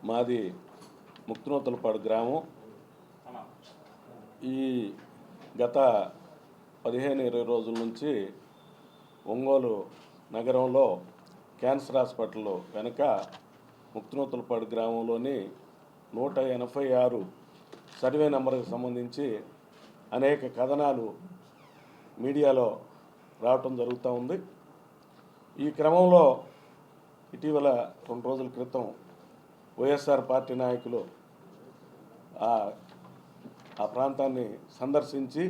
మాది ముక్తినూతలపాడు గ్రామం. ఈ గత 15-20 రోజుల నుంచి ఒంగోలు నగరంలో క్యాన్సర్ హాస్పిటల్ వెనుక ముక్తినూతలపాడు గ్రామంలోని 186 సర్వే నెంబర్కి సంబంధించి అనేక కథనాలు మీడియాలో రావటం జరుగుతూ ఉంది. ఈ క్రమంలో ఇటీవల 2 రోజుల క్రితం వైఎస్ఆర్ పార్టీ నాయకులు ఆ ప్రాంతాన్ని సందర్శించి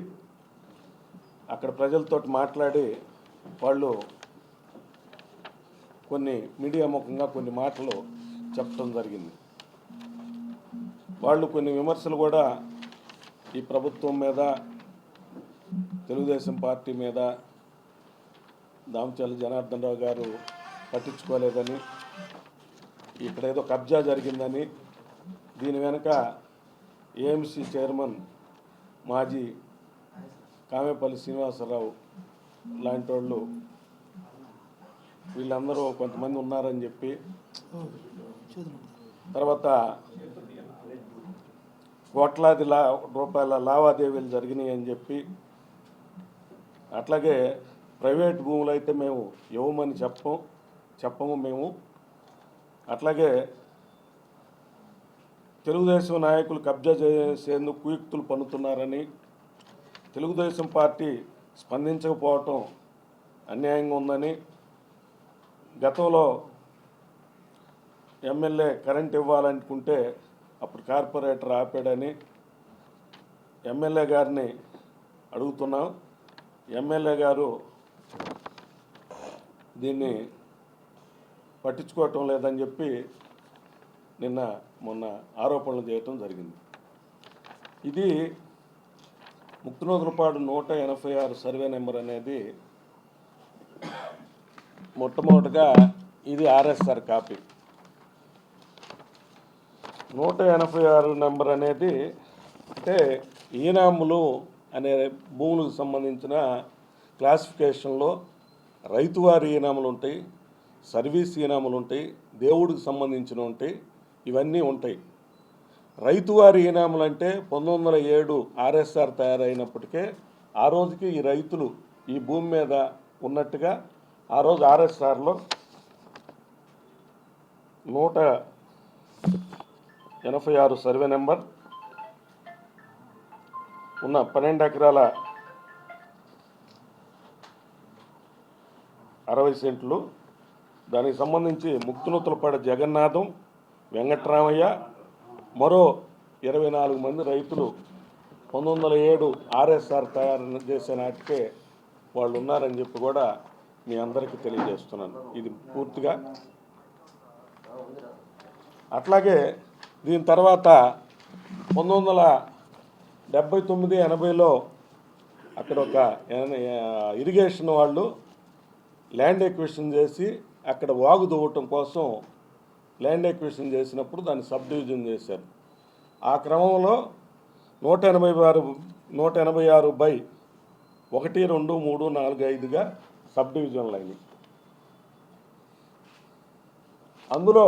అక్కడ ప్రజలతో మాట్లాడి వాళ్ళు కొన్ని మీడియా ముఖంగా కొన్ని మాటలు చెప్పడం జరిగింది. వాళ్ళు కొన్ని విమర్శలు కూడా ఈ ప్రభుత్వం మీద, తెలుగుదేశం పార్టీ మీద, దామచర్ల జనార్దన్ రావు గారు పట్టించుకోలేదని, ఇక్కడ ఏదో కబ్జా జరిగిందని, దీని వెనుక ఏఎంసీ చైర్మన్ మాజీ కామేపల్లి శ్రీనివాసరావు లాంటి వాళ్ళు వీళ్ళందరూ కొంతమంది ఉన్నారని చెప్పి, తర్వాత కోట్లాది రూపాయల లావాదేవీలు జరిగినాయి అని చెప్పి, అట్లాగే ప్రైవేట్ భూములు అయితే మేము ఇవ్వమని చెప్పము మేము, అట్లాగే తెలుగుదేశం నాయకులు కబ్జా చేసేందుకు కుయుక్తులు పన్నుతున్నారని, తెలుగుదేశం పార్టీ స్పందించకపోవటం అన్యాయంగా ఉందని, గతంలో ఎమ్మెల్యే కరెంట్ ఇవ్వాలనుకుంటే అప్పుడు కార్పొరేటర్ ఆపాడని ఎమ్మెల్యే గారిని అడుగుతున్నాం. ఎమ్మెల్యే గారు దీన్ని పట్టించుకోవటం లేదని చెప్పి మొన్న ఆరోపణలు చేయటం జరిగింది. ఇది ముక్తినూతలపాడు 186 సర్వే నెంబర్ అనేది మొట్టమొదటిగా ఇది ఆర్ఎస్ఆర్ కాపీ. 186 నెంబర్ అనేది అంటే ఈనాములు అనే భూములకు సంబంధించిన క్లాసిఫికేషన్లో రైతువారి ఈనాములు ఉంటాయి, సర్వీస్ ఈనాములు ఉంటాయి, దేవుడికి సంబంధించిన ఉంటాయి, ఇవన్నీ ఉంటాయి. రైతువారి ఈనాములు అంటే 1907 ఆర్ఎస్ఆర్ తయారైనప్పటికే ఆ రోజుకి ఈ రైతులు ఈ భూమి మీద ఉన్నట్టుగా ఆ రోజు ఆర్ఎస్ఆర్లో 186 సర్వే నెంబర్ ఉన్న 12 ఎకరాల 60 సెంట్లు, దానికి సంబంధించి ముక్తినూతలపాడు జగన్నాథం, వెంకట్రామయ్య, మరో 24 మంది రైతులు 1907 ఆర్ఎస్ఆర్ తయారు చేసే నాటికే వాళ్ళు ఉన్నారని చెప్పి కూడా మీ అందరికీ తెలియజేస్తున్నాను. ఇది పూర్తిగా. అట్లాగే దీని తర్వాత 1979-80లో అక్కడ ఒక ఇరిగేషన్ వాళ్ళు ల్యాండ్ ఎక్విజిషన్ చేసి అక్కడ వాగు దువ్వటం కోసం ల్యాండ్ ఎక్విజిషన్ చేసినప్పుడు దాన్ని సబ్ డివిజన్ చేశారు. ఆ క్రమంలో 186/1, 2, 3, 4, 5గా సబ్ డివిజన్లు అయినాయి. అందులో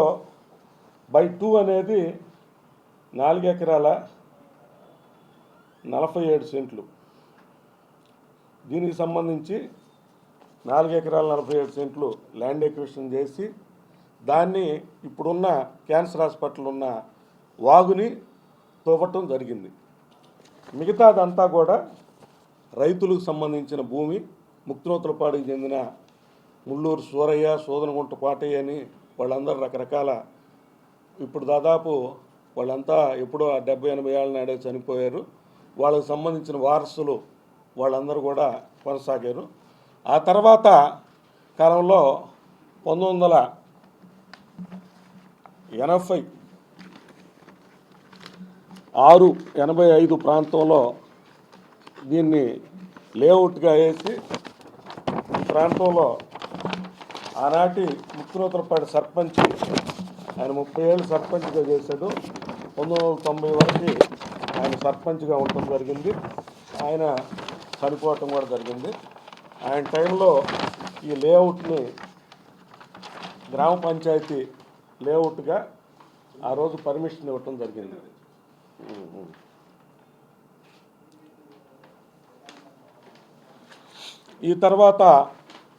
/2 అనేది 4 ఎకరాల 47 సెంట్లు. దీనికి సంబంధించి 4 ఎకరాల 47 సెంట్లు ల్యాండ్ ఎక్విజిషన్ చేసి దాన్ని ఇప్పుడున్న క్యాన్సర్ హాస్పిటల్ ఉన్న వాగుని తవ్వటం జరిగింది. మిగతాదంతా కూడా రైతులకు సంబంధించిన భూమి. ముక్తినూతలపాడుకి చెందిన ముల్లూరు సూరయ్య, సోదనగుంట పాటయ్య అని వాళ్ళందరూ రకరకాల, ఇప్పుడు దాదాపు వాళ్ళంతా ఎప్పుడో 70-80 ఏళ్ళ నాడే చనిపోయారు. వాళ్ళకు సంబంధించిన వారసులు వాళ్ళందరూ కూడా కొనసాగారు. ఆ తర్వాత కాలంలో 1986-85 ప్రాంతంలో దీన్ని లేఅవుట్గా వేసి ఈ ప్రాంతంలో ఆనాటి ముక్తినూతలపాడు సర్పంచ్, ఆయన 30 ఏళ్ళు సర్పంచ్గా చేశాడు. 1990 వరకు ఆయన సర్పంచ్గా ఉండటం జరిగింది. ఆయన చనిపోవటం కూడా జరిగింది. ఆయన టైంలో ఈ లేఅవుట్ని గ్రామ పంచాయతీ లేఅవుట్గా ఆ రోజు పర్మిషన్ ఇవ్వటం జరిగింది. ఈ తర్వాత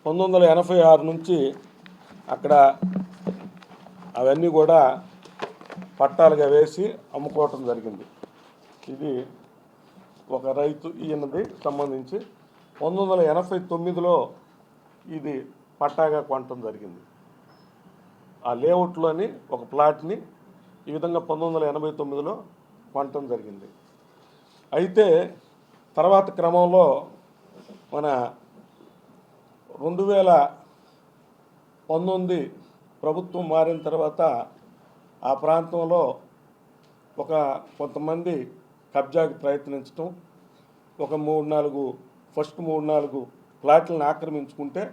1986 నుంచి అక్కడ అవన్నీ కూడా పట్టాలుగా వేసి అమ్ముకోవటం జరిగింది. ఇది ఒక రైతు ఈయనది సంబంధించి 1989లో ఇది పట్టాగా కొనటం జరిగింది. ఆ లేఅవుట్లోని ఒక ప్లాట్ని ఈ విధంగా 1989లో కొనటం జరిగింది. అయితే తర్వాత క్రమంలో మన 2019 ప్రభుత్వం మారిన తర్వాత ఆ ప్రాంతంలో కొంతమంది కబ్జాకి ప్రయత్నించడం, ఒక 3-4 ప్లాట్లను ఆక్రమించుకుంటే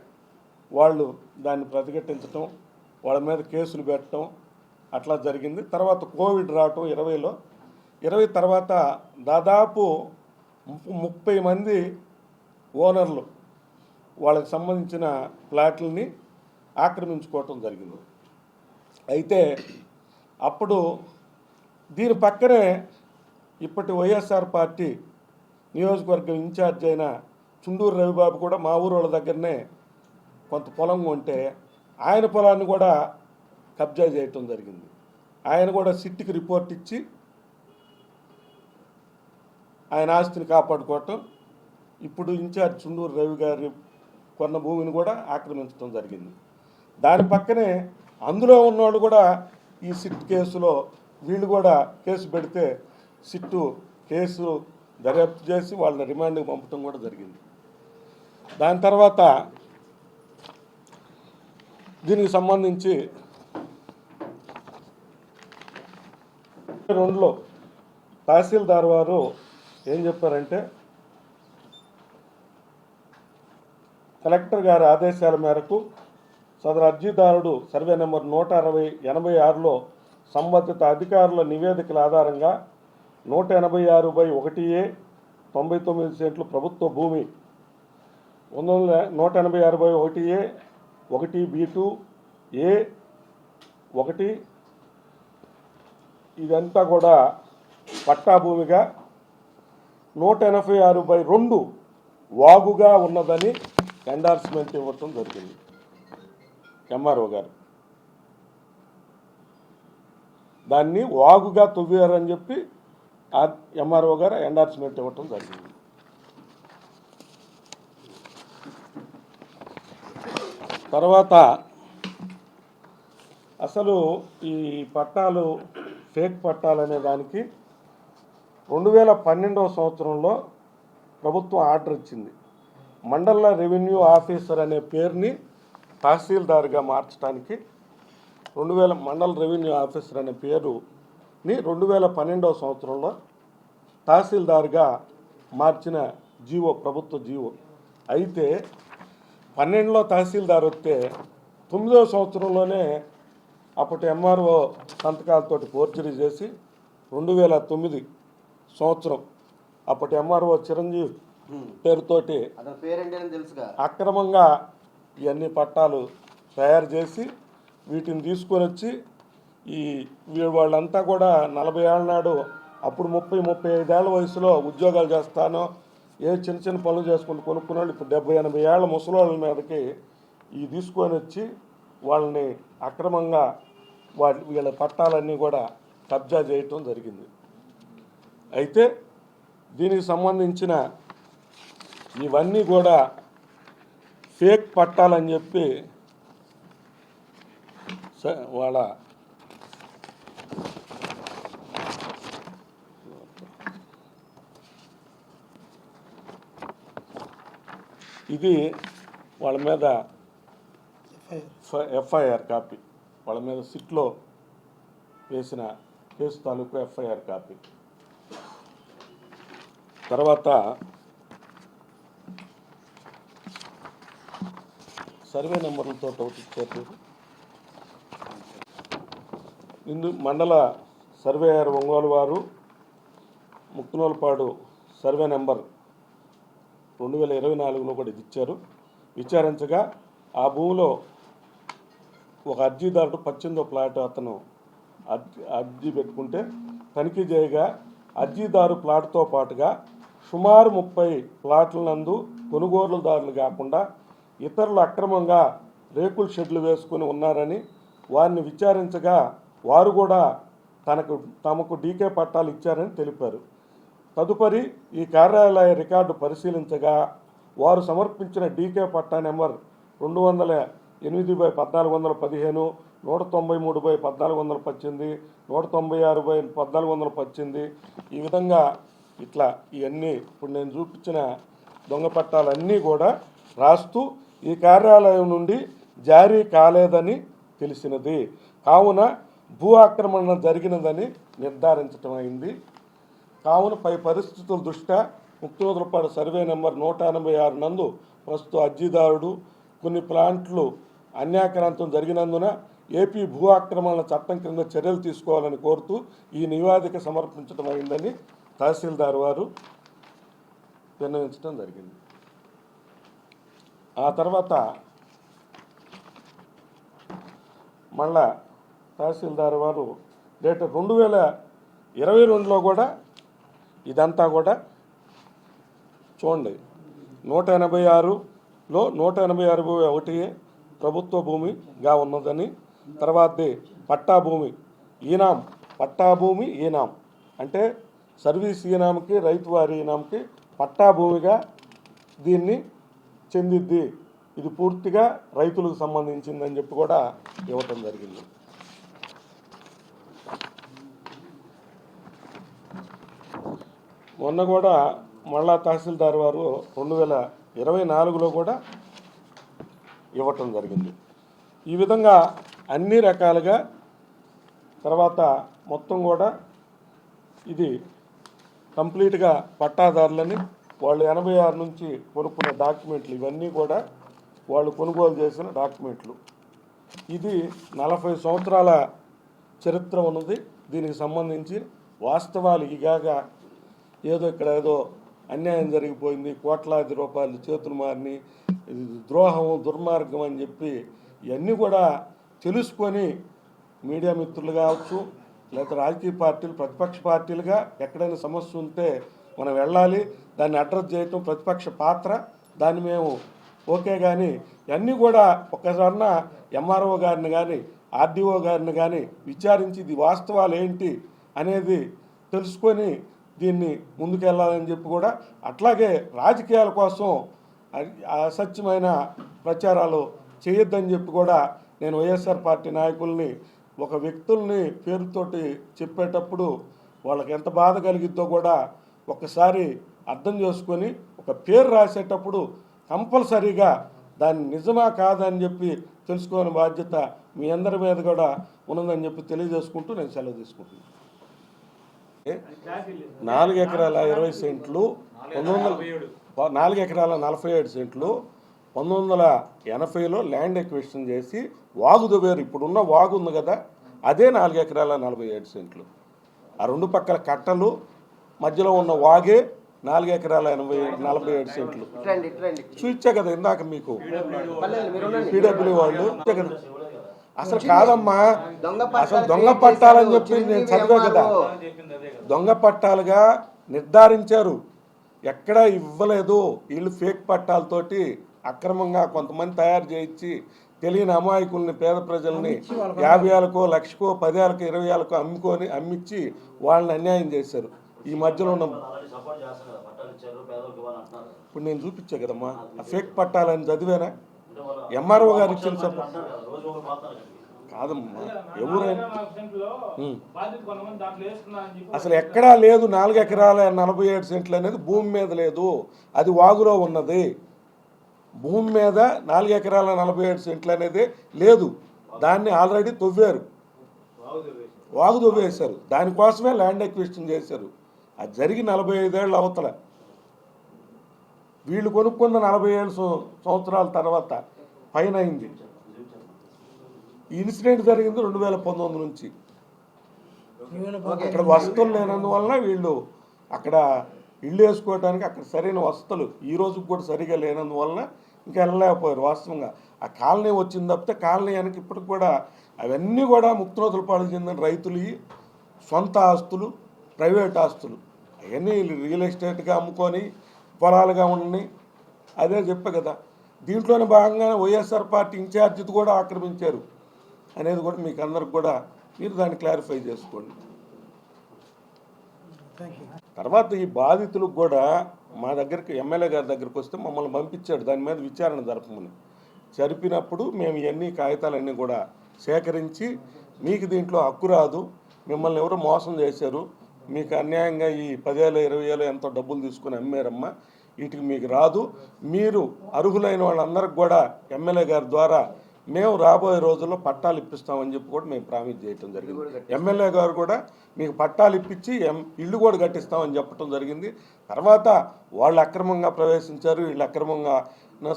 వాళ్ళు దాన్ని ప్రతిఘటించడం, వాళ్ళ మీద కేసులు పెట్టడం అట్లా జరిగింది. తర్వాత కోవిడ్ రావటం 20 తర్వాత దాదాపు 30 మంది ఓనర్లు వాళ్ళకి సంబంధించిన ప్లాట్లని ఆక్రమించుకోవటం జరిగింది. అయితే అప్పుడు దీని పక్కనే ఇప్పటి వైఎస్ఆర్ పార్టీ నియోజకవర్గం ఇన్ఛార్జ్ అయిన చుండూరు రవిబాబు కూడా మా ఊరు వాళ్ళ దగ్గరనే కొంత పొలం కొంటే ఆయన పొలాన్ని కూడా కబ్జా చేయటం జరిగింది. ఆయన కూడా సిట్కి రిపోర్ట్ ఇచ్చి ఆయన ఆస్తిని కాపాడుకోవటం, ఇప్పుడు ఇన్ఛార్జ్ చుండూరు రవి గారి కొన్న భూమిని కూడా ఆక్రమించడం జరిగింది. దాని పక్కనే అందులో ఉన్నవాళ్ళు కూడా ఈ సిట్ కేసులో వీళ్ళు కూడా కేసు పెడితే సిట్టు కేసు దర్యాప్తు చేసి వాళ్ళని రిమాండ్కి పంపడం కూడా జరిగింది. దాని తర్వాత దీనికి సంబంధించి 2022లో తహసీల్దార్ వారు ఏం చెప్పారంటే, కలెక్టర్ గారి ఆదేశాల మేరకు సదరు అర్జీదారుడు సర్వే నెంబర్ 186లో సంబంధిత అధికారుల నివేదికల ఆధారంగా 186/1A 99 సెంట్లు ప్రభుత్వ భూమి, 186/1A 1B2A 1 ఇదంతా కూడా పట్టా భూమిగా, 186/2 వాగుగా ఉన్నదని ఎండార్స్మెంట్ ఇవ్వటం జరిగింది. ఎంఆర్ఓ గారు దాన్ని వాగుగా తవ్వారని చెప్పి ఆ ఎంఆర్ఓ గారు ఎండార్స్మెంట్ ఇవ్వటం జరిగింది. తర్వాత అసలు ఈ పట్టాలు ఫేక్ పట్టాలు అనే దానికి 2012వ సంవత్సరంలో ప్రభుత్వం ఆర్డర్ ఇచ్చింది. మండల రెవెన్యూ ఆఫీసర్ అనే పేరుని తహసీల్దార్గా మార్చడానికి మండల రెవెన్యూ ఆఫీసర్ అనే పేరుని 2012వ సంవత్సరంలో తహసీల్దార్గా మార్చిన జీవో, ప్రభుత్వ జీవో. అయితే 12లో తహసీల్దార్ వస్తే 9వ సంవత్సరంలోనే అప్పటి ఎంఆర్ఓ సంతకాలతోటి ఫోర్జరీ చేసి 2009 సంవత్సరం అప్పటి ఎంఆర్ఓ చిరంజీవి పేరుతోటి అక్రమంగా ఇవన్నీ పట్టాలు తయారు చేసి వీటిని తీసుకొని వచ్చి వాళ్ళంతా కూడా 40 ఏళ్ళ నాడు అప్పుడు 30-35 ఏళ్ళ వయసులో ఉద్యోగాలు చేస్తానో చిన్న చిన్న పనులు చేసుకుంటూ కొనుక్కున్న వాళ్ళు ఇప్పుడు 70-80 ఏళ్ళ ముసలోళ్ళ మీదకి తీసుకొని వచ్చి వాళ్ళని అక్రమంగా వీళ్ళ పట్టాలన్నీ కూడా కబ్జా చేయటం జరిగింది. అయితే దీనికి సంబంధించిన ఇవన్నీ కూడా ఫేక్ పట్టాలని చెప్పి వాళ్ళ ఇది వాళ్ళ మీద ఎఫ్ఐఆర్ కాపీ, వాళ్ళ మీద సిట్లో వేసిన కేసు తాలూకు ఎఫ్ఐఆర్ కాపీ. తర్వాత సర్వే నెంబర్లతో ఒకటి ఇచ్చారు. మండల సర్వేయర్ ఒంగోలు వారు ముక్తునోలపాడు సర్వే నెంబర్ 2024లో కూడా ఇది ఇచ్చారు. విచారించగా ఆ భూమిలో ఒక అర్జీదారుడు 18వ ప్లాట్ అతను అర్జీ పెట్టుకుంటే తనిఖీ చేయగా అర్జీదారు ప్లాట్తో పాటుగా సుమారు 30 ప్లాట్ల నందు కొనుగోలుదారులు కాకుండా ఇతరులు అక్రమంగా రేకుల షెడ్లు వేసుకుని ఉన్నారని వారిని విచారించగా వారు కూడా తమకు డీకే పట్టాలు ఇచ్చారని తెలిపారు. తదుపరి ఈ కార్యాలయ రికార్డు పరిశీలించగా వారు సమర్పించిన డీకే పట్టా నెంబర్ 208/1415, 193/1418, 196/1418 ఈ విధంగా ఇట్లా ఇవన్నీ ఇప్పుడు నేను చూపించిన దొంగ పట్టాలన్నీ కూడా రాస్తూ ఈ కార్యాలయం నుండి జారీ కాలేదని తెలిసినది. కావున భూ ఆక్రమణ జరిగినదని నిర్ధారించటమైంది. కావున పై పరిస్థితుల దృష్ట్యా ముక్తోదరపాడు సర్వే నెంబర్ 186 నందు ప్రస్తుత అర్జీదారుడు కొన్ని ప్లాంట్లు అన్యాక్రాంతం జరిగినందున ఏపీ భూ ఆక్రమణ చట్టం కింద చర్యలు తీసుకోవాలని కోరుతూ ఈ నివేదిక సమర్పించడమైందని తహసీల్దార్ వారు విన్నవించడం జరిగింది. ఆ తర్వాత మళ్ళా తహసీల్దార్ వారు డేట్ 2022లో కూడా ఇదంతా కూడా చూడండి 186లో 186/1 ప్రభుత్వ భూమిగా ఉన్నదని, తర్వాతది పట్టా భూమి ఈనాం అంటే సర్వీస్ ఈనాంకి రైతు వారి ఈనాంకి పట్టా భూమిగా దీన్ని చెందిద్ది, ఇది పూర్తిగా రైతులకు సంబంధించిందని చెప్పి కూడా ఇవ్వటం జరిగింది. మొన్న కూడా మళ్ళా తహసీల్దార్ వారు 2024లో కూడా ఇవ్వటం జరిగింది. ఈ విధంగా అన్ని రకాలుగా తర్వాత మొత్తం కూడా ఇది కంప్లీట్గా పట్టాదారులని వాళ్ళు 86 నుంచి కొనుక్కున్న డాక్యుమెంట్లు ఇవన్నీ కూడా వాళ్ళు కొనుగోలు చేసిన డాక్యుమెంట్లు. ఇది 40 సంవత్సరాల చరిత్ర ఉన్నది. దీనికి సంబంధించి వాస్తవాలు ఇగాగా ఏదో ఇక్కడ ఏదో అన్యాయం జరిగిపోయింది, కోట్లాది రూపాయలు చేతులు మారిని, ద్రోహం దుర్మార్గం అని చెప్పి ఇవన్నీ కూడా తెలుసుకొని మీడియా మిత్రులు కావచ్చు, లేకపోతే రాజకీయ పార్టీలు ప్రతిపక్ష పార్టీలుగా ఎక్కడైనా సమస్య ఉంటే మనం వెళ్ళాలి, దాన్ని అడ్రస్ చేయటం ప్రతిపక్ష పాత్ర, దాన్ని మేము ఓకే. కానీ ఇవన్నీ కూడా ఒకసారి ఎంఆర్ఓ గారిని కానీ ఆర్డీఓ గారిని కానీ విచారించి ఇది వాస్తవాలు ఏంటి అనేది తెలుసుకొని దీన్ని ముందుకెళ్ళాలని చెప్పి కూడా, అట్లాగే రాజకీయాల కోసం అసత్యమైన ప్రచారాలు చేయొద్దని చెప్పి కూడా నేను వైఎస్ఆర్ పార్టీ నాయకుల్ని ఒక వ్యక్తుల్ని పేరుతోటి చెప్పేటప్పుడు వాళ్ళకి ఎంత బాధ కలిగిద్దో కూడా ఒకసారి అర్థం చేసుకొని ఒక పేరు రాసేటప్పుడు కంపల్సరీగా దాన్ని నిజమా కాదని చెప్పి తెలుసుకోని బాధ్యత మీ అందరి మీద కూడా ఉన్నదని చెప్పి తెలియజేసుకుంటూ నేను సెలవు తీసుకుంటున్నాను. 4 ఎకరాల 20 సెంట్లు 4 ఎకరాల 47 సెంట్లు 1980లో ల్యాండ్ ఎక్విజిషన్ చేసి వాగు దువ్వారు. ఇప్పుడున్న వాగు ఉంది కదా, అదే 4 ఎకరాల 47 సెంట్లు. ఆ రెండు పక్కల కట్టలు మధ్యలో ఉన్న వాగే 4 ఎకరాల 47 సెంట్లు. చూచ్చా కదా ఇందాక మీకు పీడబ్ల్యూ వాళ్ళు కదా. అసలు కాదమ్మా, అసలు దొంగ పట్టాలని చెప్పి నేను చదివా కదా, దొంగ పట్టాలుగా నిర్ధారించారు, ఎక్కడా ఇవ్వలేదు. వీళ్ళు ఫేక్ పట్టాలతోటి అక్రమంగా కొంతమంది తయారు చేయించి తెలియని అమాయకుల్ని పేద ప్రజల్ని 50,000కో 1,00,000కో 10,000కో 20,000కో అమ్మించి వాళ్ళని అన్యాయం చేశారు. ఈ మధ్యలో ఉన్న ఇప్పుడు నేను చూపించా కదమ్మా ఆ ఫేక్ పట్టాలని చదివానా, ఎంఆర్ఓ గారు ఇచ్చిన కాదమ్మా, ఎవరైనా అసలు ఎక్కడా లేదు. 4 ఎకరాల 47 సెంట్లు అనేది భూమి మీద లేదు, అది వాగులో ఉన్నది. భూమి మీద 4 ఎకరాల 47 సెంట్లు అనేది లేదు, దాన్ని ఆల్రెడీ తవ్వారు, వాగు తవ్వేశారు. దానికోసమే ల్యాండ్ ఎక్విజిషన్ చేశారు. అది జరిగి 45 ఏళ్ళ అవతల, వీళ్ళు కొనుక్కున్న 47 సంవత్సరాల తర్వాత పైన అయింది. ఈ ఇన్సిడెంట్ జరిగింది 2019 నుంచి. అక్కడ వసతులు లేనందువలన వీళ్ళు అక్కడ ఇల్లు వేసుకోవడానికి అక్కడ సరైన వసతులు ఈ రోజుకి కూడా సరిగా లేనందువలన ఇంకా వెళ్ళలేకపోయారు. వాస్తవంగా ఆ కాలనీ వచ్చింది తప్పితే కాలనీ వెనక ఇప్పటికి కూడా అవన్నీ కూడా ముక్తరోతుల పాలు చెందిన రైతులు సొంత ఆస్తులు, ప్రైవేట్ ఆస్తులు అవన్నీ రియల్ ఎస్టేట్గా అమ్ముకొని పొలాలుగా ఉండని. అదే చెప్పే కదా, దీంట్లోనే భాగంగానే వైఎస్ఆర్ పార్టీ ఇన్ఛార్జిది కూడా ఆక్రమించారు అనేది కూడా మీకు అందరికి కూడా మీరు దాన్ని క్లారిఫై చేసుకోండి. తర్వాత ఈ బాధితులకు కూడా మా దగ్గరికి ఎమ్మెల్యే గారి దగ్గరికి వస్తే మమ్మల్ని పంపించాడు దాని మీద విచారణ జరపమని. జరిపినప్పుడు మేము ఇవన్నీ కాగితాలన్నీ కూడా సేకరించి మీకు దీంట్లో హక్కు రాదు, మిమ్మల్ని ఎవరో మోసం చేశారు, మీకు అన్యాయంగా ఈ 10,000 20,000 ఎంతో డబ్బులు తీసుకుని అమ్మారమ్మా, వీటికి మీకు రాదు, మీరు అర్హులైన వాళ్ళందరికి కూడా ఎమ్మెల్యే గారి ద్వారా మేము రాబోయే రోజుల్లో పట్టాలు ఇప్పిస్తామని చెప్పి కూడా మేము ప్రామిస్ చేయటం జరిగింది. ఎమ్మెల్యే గారు కూడా మీకు పట్టాలు ఇప్పించి ఇల్లు కూడా కట్టిస్తామని చెప్పడం జరిగింది. తర్వాత వాళ్ళు అక్రమంగా ప్రవేశించారు, వీళ్ళు అక్రమంగా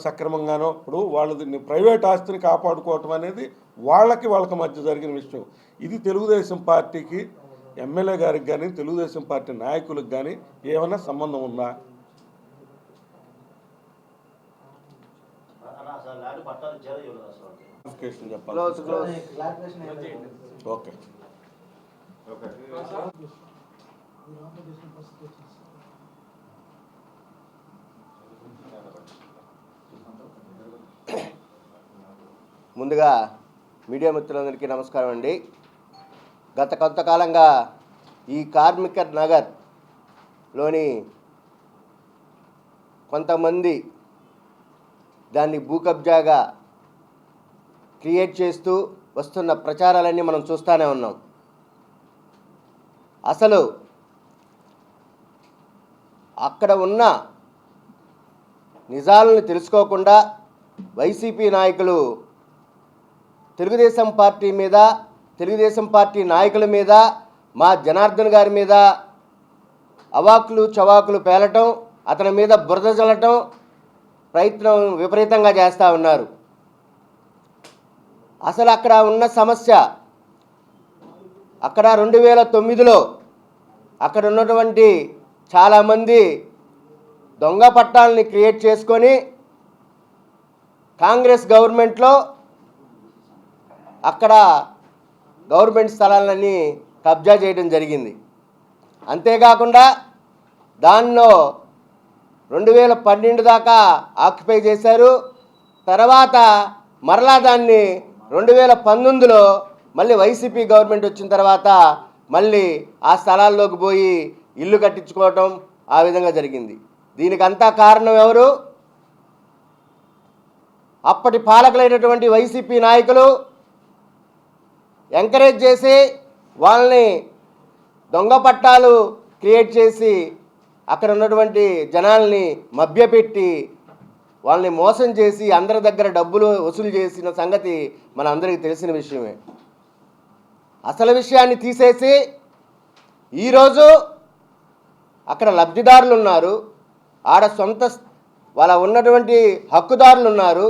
సక్రమంగానో, ఇప్పుడు వాళ్ళది ప్రైవేట్ ఆస్తిని కాపాడుకోవటం అనేది వాళ్ళకి మధ్య జరిగిన విషయం. ఇది తెలుగుదేశం పార్టీకి, ఎమ్మెల్యే గారికి కానీ తెలుగుదేశం పార్టీ నాయకులకు కానీ ఏమైనా సంబంధం ఉందా? చెప్పాలి. ఓకే. ముందుగా మీడియా మిత్రులందరికీ నమస్కారం అండి. గత కొంతకాలంగా ఈ కార్మిక నగర్లోని కొంతమంది దాన్ని భూకబ్జాగా క్రియేట్ చేస్తూ వస్తున్న ప్రచారాలన్నీ మనం చూస్తూనే ఉన్నాం. అసలు అక్కడ ఉన్న నిజాలను తెలుసుకోకుండా వైసీపీ నాయకులు తెలుగుదేశం పార్టీ మీద, తెలుగుదేశం పార్టీ నాయకుల మీద, మా జనార్దన్ గారి మీద అవాకులు చవాకులు పేలటం, అతని మీద బురద జల్లటం ప్రయత్నం విపరీతంగా చేస్తూ ఉన్నారు. అసలు అక్కడ ఉన్న సమస్య, అక్కడ 2009లో అక్కడ ఉన్నటువంటి చాలామంది దొంగ పట్టాలని క్రియేట్ చేసుకొని కాంగ్రెస్ గవర్నమెంట్లో అక్కడ గవర్నమెంట్ స్థలాలన్నీ కబ్జా చేయడం జరిగింది. అంతేకాకుండా దానిలో 2012 దాకా ఆక్యుపై చేశారు. తర్వాత మరలా దాన్ని 2019లో మళ్ళీ వైసీపీ గవర్నమెంట్ వచ్చిన తర్వాత మళ్ళీ ఆ స్థలాల్లోకి పోయి ఇల్లు కట్టించుకోవటం ఆ విధంగా జరిగింది. దీనికంతా కారణం ఎవరు? అప్పటి పాలకులైనటువంటి వైసీపీ నాయకులు ఎంకరేజ్ చేసి వాళ్ళని దొంగ పట్టాలు క్రియేట్ చేసి అక్కడ ఉన్నటువంటి జనాల్ని మభ్యపెట్టి వాళ్ళని మోసం చేసి అందరి దగ్గర డబ్బులు వసూలు చేసిన సంగతి మన అందరికీ తెలిసిన విషయమే. అసలు విషయాన్ని తీసేసి ఈరోజు అక్కడ లబ్ధిదారులు ఉన్నారు, ఆడ సొంత వాళ్ళ ఉన్నటువంటి హక్కుదారులు ఉన్నారు.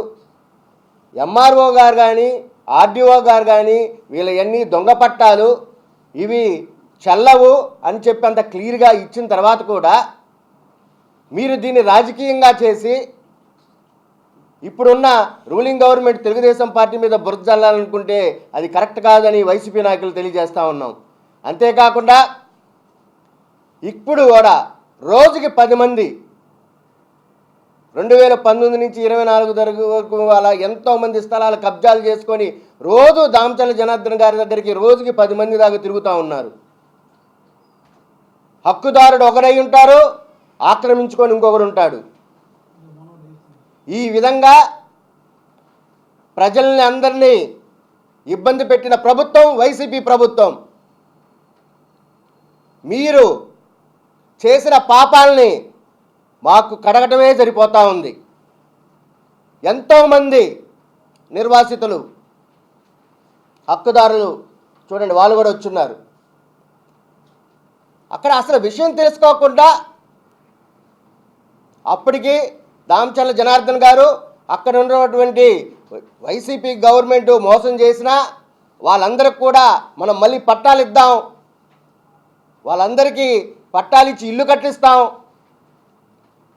ఎంఆర్ఓ గారు కానీ ఆర్డీఓ గారు కానీ వీళ్ళవన్నీ దొంగ పట్టాలు, ఇవి చెల్లవు అని చెప్పి అంత క్లియర్గా ఇచ్చిన తర్వాత కూడా మీరు దీన్ని రాజకీయంగా చేసి ఇప్పుడున్న రూలింగ్ గవర్నమెంట్ తెలుగుదేశం పార్టీ మీద బురద జల్లాలనుకుంటే అది కరెక్ట్ కాదని వైసీపీ నాయకులు తెలియజేస్తూ ఉన్నాం. అంతేకాకుండా ఇప్పుడు కూడా రోజుకి 10 మంది 2019 నుంచి 24 వరకు అలా ఎంతోమంది స్థలాలు కబ్జాలు చేసుకొని రోజు దామచర్ల జనార్దన్ గారి దగ్గరికి రోజుకి 10 మంది దాకా తిరుగుతూ ఉన్నారు. హక్కుదారుడు ఒకరై ఉంటారు, ఆక్రమించుకొని ఇంకొకరు ఉంటాడు. ఈ విధంగా ప్రజల్ని అందరినీ ఇబ్బంది పెట్టిన ప్రభుత్వం వైసీపీ ప్రభుత్వం. మీరు చేసిన పాపాలని మాకు కడగటమే సరిపోతూ ఉంది. ఎంతోమంది నిర్వాసితులు హక్కుదారులు చూడండి, వాళ్ళు కూడా వచ్చున్నారు. అక్కడ అసలు విషయం తెలుసుకోకుండా అప్పటికి దామచర్ల జనార్దన్ గారు అక్కడ ఉన్నటువంటి వైసీపీ గవర్నమెంట్ మోసం చేసినా వాళ్ళందరికి కూడా మనం మళ్ళీ పట్టాలు ఇద్దాం, వాళ్ళందరికీ పట్టాలు ఇచ్చి ఇల్లు కట్టిస్తాం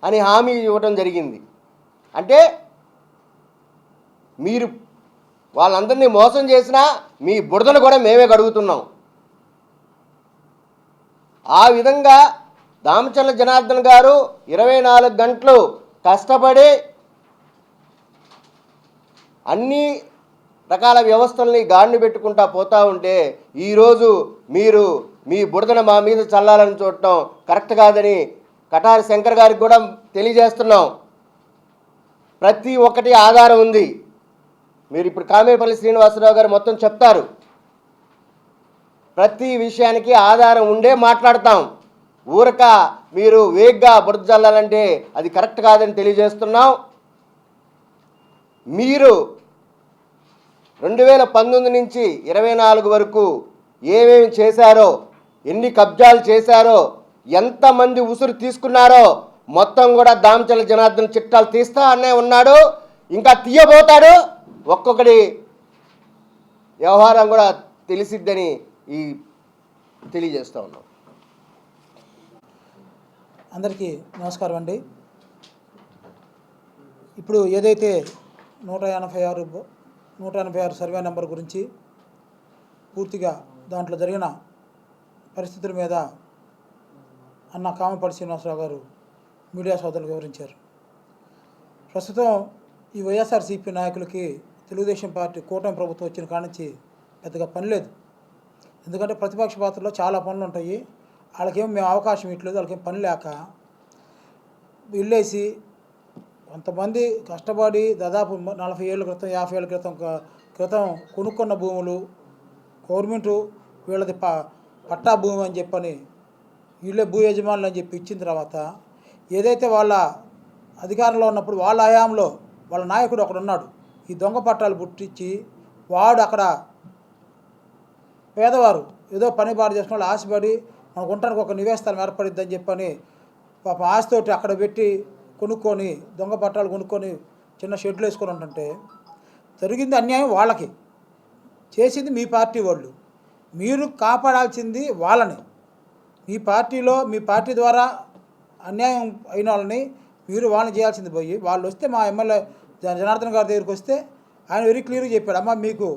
అని హామీ ఇవ్వడం జరిగింది. అంటే మీరు వాళ్ళందరినీ మోసం చేసినా మీ బురదను కూడా మేమే కడుగుతున్నాం. ఆ విధంగా దామచర్ల జనార్దన్ గారు 24 గంటలు కష్టపడి అన్ని రకాల వ్యవస్థల్ని గాడిని పెట్టుకుంటా పోతూ ఉంటే ఈరోజు మీరు మీ బురదను మా మీద చల్లాలని చూడటం కరెక్ట్ కాదని కటారి శంకర్ గారికి కూడా తెలియజేస్తున్నాం. ప్రతి ఒక్కటి ఆధారం ఉంది. మీరు ఇప్పుడు కామేపల్లి శ్రీనివాసరావు గారు మొత్తం చెప్తారు. ప్రతి విషయానికి ఆధారం ఉండే మాట్లాడతాం. ఊరక మీరు వేగ్గా బురద చల్లాలంటే అది కరెక్ట్ కాదని తెలియజేస్తున్నాం. మీరు 2019 నుంచి 24 వరకు ఏమేమి చేశారో, ఎన్ని కబ్జాలు చేశారో, ఎంతమంది ఉసురు తీసుకున్నారో మొత్తం కూడా దామచర్ల జనార్దన్ చిట్టాలు తీస్తా అనే ఉన్నాడు, ఇంకా తీయబోతాడు. ఒక్కొక్కటి వ్యవహారం కూడా తెలిసిద్దని తెలియజేస్తూ ఉన్నాం. అందరికీ నమస్కారం అండి. ఇప్పుడు ఏదైతే 186 సర్వే నెంబర్ గురించి పూర్తిగా దాంట్లో జరిగిన పరిస్థితుల మీద అన్న కామేపల్లి శ్రీనివాసరావు గారు మీడియా సోదరులకు వివరించారు. ప్రస్తుతం ఈ వైఎస్ఆర్సీపీ నాయకులకి తెలుగుదేశం పార్టీ కూటమి ప్రభుత్వం వచ్చిన కానించి పెద్దగా పని లేదు. ఎందుకంటే ప్రతిపక్ష పాత్రలో చాలా పనులు ఉంటాయి. వాళ్ళకేమో మేము అవకాశం ఇట్లేదు, వాళ్ళకేం పని లేక వెళ్ళేసి కొంతమంది కష్టపడి దాదాపు 40 ఏళ్ళ క్రితం 50 ఏళ్ళ క్రితం కొనుక్కున్న భూములు గవర్నమెంటు వీళ్ళది పట్టా భూమి అని చెప్పని వీళ్ళే భూ యజమానులు అని చెప్పి ఇచ్చిన తర్వాత ఏదైతే వాళ్ళ అధికారంలో ఉన్నప్పుడు వాళ్ళ హయాంలో వాళ్ళ నాయకుడు ఒకడు ఉన్నాడు, ఈ దొంగ పట్టాలు పుట్టించి వాడు అక్కడ పేదవారు ఏదో పని పాటు చేసుకున్న వాళ్ళు ఆశపడి మనకు ఉండడానికి ఒక నివేశనం ఏర్పడిద్దని చెప్పని పాప ఆశతోటి అక్కడ పెట్టి కొనుక్కొని దొంగ పట్టాలు కొనుక్కొని చిన్న షెడ్లు వేసుకొని ఉంటుంటే జరిగింది అన్యాయం వాళ్ళకి, చేసింది మీ పార్టీ వాళ్ళు. మీరు కాపాడాల్సింది వాళ్ళని. మీ పార్టీ ద్వారా అన్యాయం అయిన వాళ్ళని మీరు వాళ్ళని చేయాల్సింది పోయి వాళ్ళు వస్తే మా ఎమ్మెల్యే జనార్దన్ గారి దగ్గరికి వస్తే ఆయన వెరీ క్లియర్గా చెప్పాడు, అమ్మా మీకు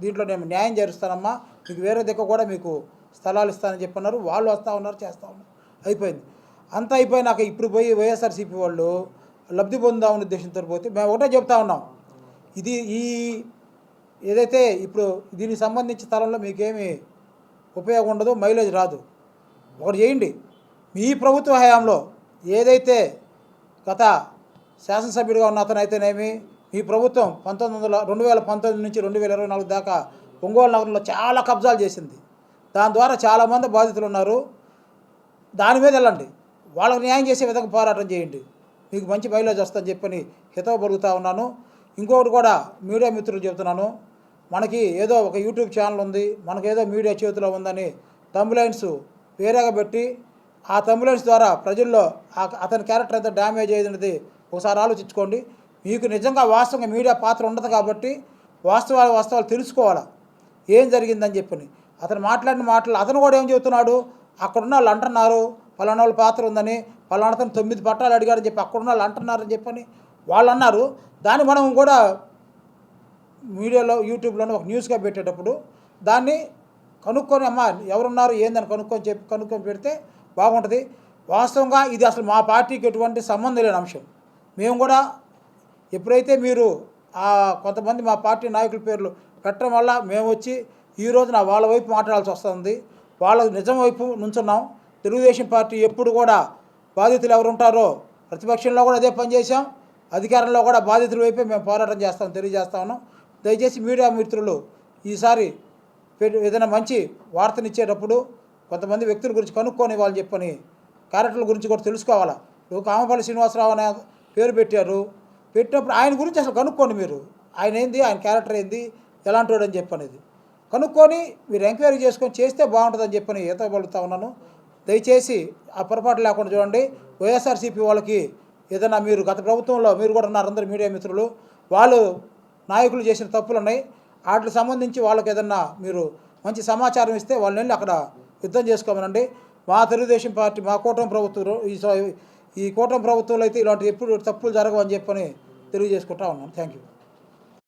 దీంట్లో నేను న్యాయం చేరుస్తానమ్మా, మీకు వేరే దగ్గర కూడా మీకు స్థలాలు ఇస్తానని చెప్పన్నారు. వాళ్ళు వస్తూ ఉన్నారు, చేస్తూ ఉన్నారు, అయిపోయింది. అంతా అయిపోయినాక ఇప్పుడు పోయి వైఎస్ఆర్సీపీ వాళ్ళు లబ్ధి పొందామని ఉద్దేశంతో పోతే మేము ఒకటే చెప్తా ఉన్నాం, ఇది ఏదైతే ఇప్పుడు దీనికి సంబంధించిన స్థలంలో మీకేమీ ఉపయోగం ఉండదు, మైలేజ్ రాదు. ఒకటి చేయండి, మీ ప్రభుత్వ హయాంలో ఏదైతే గత శాసనసభ్యుడిగా ఉన్న అతను అయితేనేమి మీ ప్రభుత్వం 2019 నుంచి 2024 దాకా ఒంగోలు నగరంలో చాలా కబ్జాలు చేసింది. దాని ద్వారా చాలామంది బాధితులు ఉన్నారు. దాని మీద వెళ్ళండి, వాళ్ళకు న్యాయం చేసే విధంగా పోరాటం చేయండి, మీకు మంచి మైలేజ్ వస్తుందని చెప్పని హితవు పలుకుతా ఉన్నాను. ఇంకొకటి కూడా మీడియా మిత్రులు చెబుతున్నాను, మనకి ఏదో ఒక యూట్యూబ్ ఛానల్ ఉంది, మనకేదో మీడియా చేతిలో ఉందని తంబులైన్స్ వేరేగా పెట్టి ఆ తంబులైన్స్ ద్వారా ప్రజల్లో అతని క్యారెక్టర్ ఎంత డ్యామేజ్ అయ్యేది ఒకసారి ఆలోచించుకోండి. మీకు నిజంగా వాస్తవంగా మీడియా పాత్ర ఉండదు కాబట్టి వాస్తవాలు తెలుసుకోవాలా ఏం జరిగిందని చెప్పని. అతను మాట్లాడిన మాటలు అతను కూడా ఏం చెబుతున్నాడు, అక్కడున్న వాళ్ళు అంటున్నారు పలానా వాళ్ళ పాత్ర ఉందని, పలానా అతను 9 పట్టాలు అడిగారని చెప్పి అక్కడున్న వాళ్ళు అంటున్నారని చెప్పని వాళ్ళు అన్నారు. దాన్ని మనం కూడా మీడియాలో యూట్యూబ్లోనే ఒక న్యూస్గా పెట్టేటప్పుడు దాన్ని కనుక్కొని అమ్మ ఎవరున్నారు ఏందని కనుక్కొని పెడితే బాగుంటుంది. వాస్తవంగా ఇది అసలు మా పార్టీకి ఎటువంటి సంబంధం లేని అంశం. మేము కూడా ఎప్పుడైతే మీరు కొంతమంది మా పార్టీ నాయకుల పేర్లు పెట్టడం వల్ల మేము వచ్చి ఈ రోజున వాళ్ళ వైపు మాట్లాడాల్సి వస్తుంది, వాళ్ళ నిజం వైపు నుంచున్నాం. తెలుగుదేశం పార్టీ ఎప్పుడు కూడా బాధితులు ఎవరు ఉంటారో ప్రతిపక్షంలో కూడా అదే పని చేశాం, అధికారంలో కూడా బాధితుల వైపే మేము పోరాటం తెలియజేస్తా ఉన్నాం. దయచేసి మీడియా మిత్రులు ఈసారి ఏదైనా మంచి వార్తనిచ్చేటప్పుడు కొంతమంది వ్యక్తుల గురించి కనుక్కొని వాళ్ళు చెప్పని క్యారెక్టర్ల గురించి కూడా తెలుసుకోవాలా. ఇప్పుడు కామేపల్లి శ్రీనివాసరావు అనే పేరు పెట్టినప్పుడు ఆయన గురించి అసలు కనుక్కోండి. మీరు ఆయన ఏంది, ఆయన క్యారెక్టర్ ఏంది, ఎలాంటి వాడు అని చెప్పనేది కనుక్కొని మీరు ఎంక్వైరీ చేసుకొని చేస్తే బాగుంటుందని చెప్పని పలుకుతా ఉన్నాను. దయచేసి ఆ పొరపాటు లేకుండా చూడండి. వైఎస్ఆర్సీపీ వాళ్ళకి ఏదైనా మీరు గత ప్రభుత్వంలో మీరు కూడా ఉన్నారు, అందరు మీడియా మిత్రులు, వాళ్ళు నాయకులు చేసిన తప్పులు ఉన్నాయి, వాటికి సంబంధించి వాళ్ళకి ఏదన్నా మీరు మంచి సమాచారం ఇస్తే వాళ్ళని వెళ్ళి అక్కడ యుద్ధం చేసుకోమనండి. మా తెలుగుదేశం పార్టీ మా కూటమి ప్రభుత్వం ఈ కూటమి ప్రభుత్వంలో అయితే ఇలాంటి ఎప్పుడు తప్పులు జరగవని చెప్పని తెలియజేసుకుంటా ఉన్నాను. Thank you.